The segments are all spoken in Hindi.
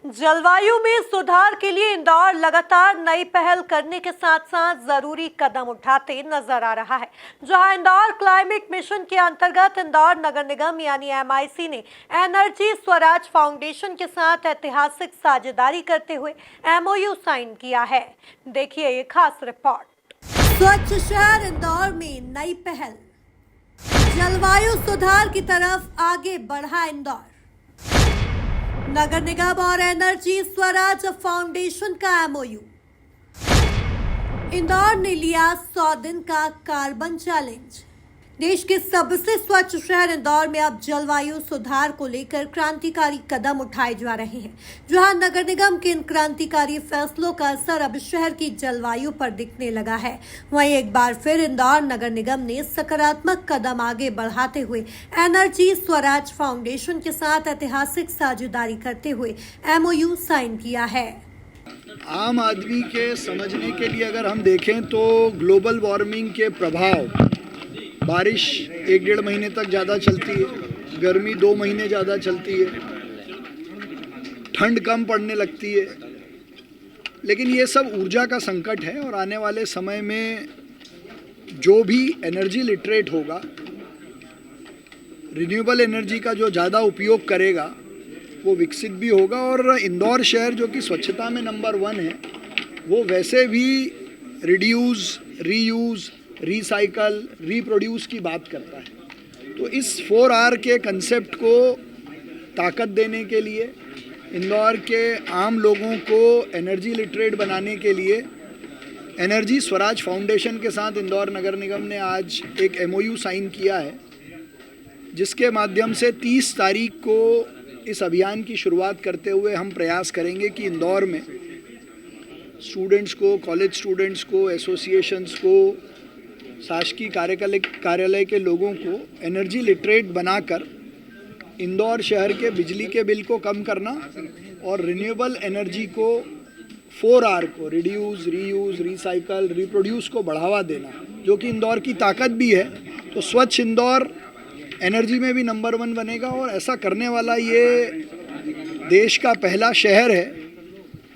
जलवायु में सुधार के लिए इंदौर लगातार नई पहल करने के साथ साथ जरूरी कदम उठाते नजर आ रहा है। जहां इंदौर क्लाइमेट मिशन के अंतर्गत इंदौर नगर निगम यानी एमआईसी ने एनर्जी स्वराज फाउंडेशन के साथ ऐतिहासिक साझेदारी करते हुए एमओयू साइन किया है। देखिए ये खास रिपोर्ट। स्वच्छ शहर इंदौर में नई पहल, जलवायु सुधार की तरफ आगे बढ़ा इंदौर। नगर निगम और एनर्जी स्वराज फाउंडेशन का एमओयू। इंदौर ने लिया 100 दिन का कार्बन चैलेंज। देश के सबसे स्वच्छ शहर इंदौर में अब जलवायु सुधार को लेकर क्रांतिकारी कदम उठाए जा रहे हैं। जहां नगर निगम के इन क्रांतिकारी फैसलों का असर अब शहर की जलवायु पर दिखने लगा है, वहीं एक बार फिर इंदौर नगर निगम ने सकारात्मक कदम आगे बढ़ाते हुए एनर्जी स्वराज फाउंडेशन के साथ ऐतिहासिक साझेदारी करते हुए एमओयू साइन किया है। आम आदमी के समझने के लिए अगर हम देखें तो ग्लोबल वार्मिंग के प्रभाव, बारिश 1-1.5 महीने तक ज़्यादा चलती है, गर्मी 2 महीने ज़्यादा चलती है, ठंड कम पड़ने लगती है, लेकिन ये सब ऊर्जा का संकट है। और आने वाले समय में जो भी एनर्जी लिटरेट होगा, रिन्यूएबल एनर्जी का जो ज़्यादा उपयोग करेगा वो विकसित भी होगा। और इंदौर शहर जो कि स्वच्छता में नंबर 1 है, वो वैसे भी रिड्यूस, रीयूज़, रिसाइकल, रिप्रोड्यूस की बात करता है। तो इस 4R के कंसेप्ट को ताकत देने के लिए, इंदौर के आम लोगों को एनर्जी लिटरेट बनाने के लिए एनर्जी स्वराज फाउंडेशन के साथ इंदौर नगर निगम ने आज एक एमओयू साइन किया है, जिसके माध्यम से 30 तारीख को इस अभियान की शुरुआत करते हुए हम प्रयास करेंगे कि इंदौर में स्टूडेंट्स को, कॉलेज स्टूडेंट्स को, एसोसिएशंस को, शासकीय कार्यालय के लोगों को एनर्जी लिटरेट बनाकर इंदौर शहर के बिजली के बिल को कम करना और रिन्यूएबल एनर्जी को 4R को, रिड्यूस, रीयूज़, रिसाइकल, रिप्रोड्यूस को बढ़ावा देना, जो कि इंदौर की ताकत भी है। तो स्वच्छ इंदौर एनर्जी में भी नंबर 1 बनेगा और ऐसा करने वाला ये देश का पहला शहर है।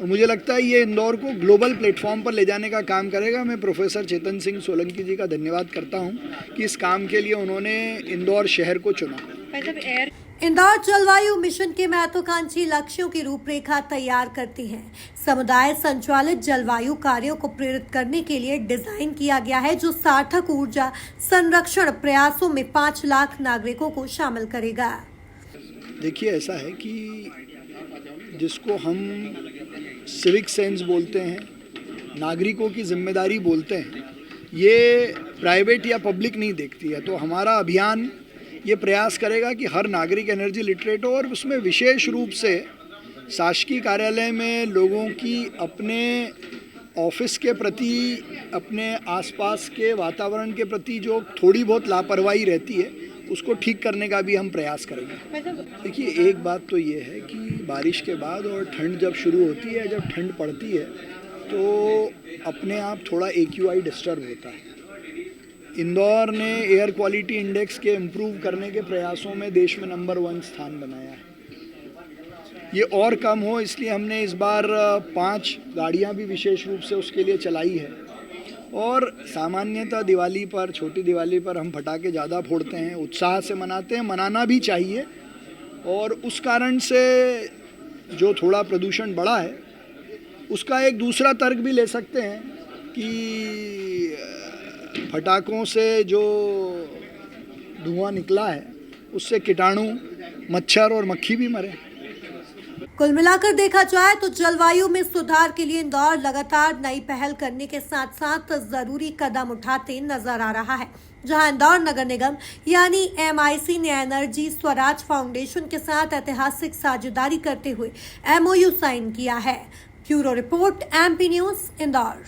और मुझे लगता है ये इंदौर को ग्लोबल प्लेटफॉर्म पर ले जाने का काम करेगा। मैं प्रोफेसर चेतन सिंह सोलंकी जी का धन्यवाद करता हूं कि इस काम के लिए उन्होंने इंदौर शहर को चुना। इंदौर जलवायु मिशन के महत्वाकांक्षी लक्ष्यों की रूपरेखा तैयार करती है। समुदाय संचालित जलवायु कार्यों को प्रेरित करने के लिए डिजाइन किया गया है, जो सार्थक ऊर्जा संरक्षण प्रयासों में 5 लाख नागरिकों को शामिल करेगा। देखिए, ऐसा है कि जिसको हम सिविक सेंस बोलते हैं, नागरिकों की जिम्मेदारी बोलते हैं, ये प्राइवेट या पब्लिक नहीं देखती है। तो हमारा अभियान ये प्रयास करेगा कि हर नागरिक एनर्जी लिटरेट हो, और उसमें विशेष रूप से शासकीय कार्यालय में लोगों की अपने ऑफिस के प्रति, अपने आसपास के वातावरण के प्रति जो थोड़ी बहुत लापरवाही रहती है, उसको ठीक करने का भी हम प्रयास करेंगे। देखिए, एक बात तो ये है कि बारिश के बाद और ठंड जब शुरू होती है, जब ठंड पड़ती है, तो अपने आप थोड़ा AQI डिस्टर्ब होता है। इंदौर ने एयर क्वालिटी इंडेक्स के इम्प्रूव करने के प्रयासों में देश में नंबर 1 स्थान बनाया है। ये और कम हो, इसलिए हमने इस बार 5 गाड़ियाँ भी विशेष रूप से उसके लिए चलाई है। और सामान्यतः दिवाली पर, छोटी दिवाली पर हम पटाखे ज़्यादा फोड़ते हैं, उत्साह से मनाते हैं, मनाना भी चाहिए। और उस कारण से जो थोड़ा प्रदूषण बढ़ा है, उसका एक दूसरा तर्क भी ले सकते हैं कि पटाखों से जो धुआं निकला है, उससे कीटाणु, मच्छर और मक्खी भी मरे। कुल मिलाकर देखा जाए तो जलवायु में सुधार के लिए इंदौर लगातार नई पहल करने के साथ साथ जरूरी कदम उठाते नजर आ रहा है। जहां इंदौर नगर निगम यानी एमआईसी ने एनर्जी स्वराज फाउंडेशन के साथ ऐतिहासिक साझेदारी करते हुए एमओयू साइन किया है। Bureau report, MP news, Indore.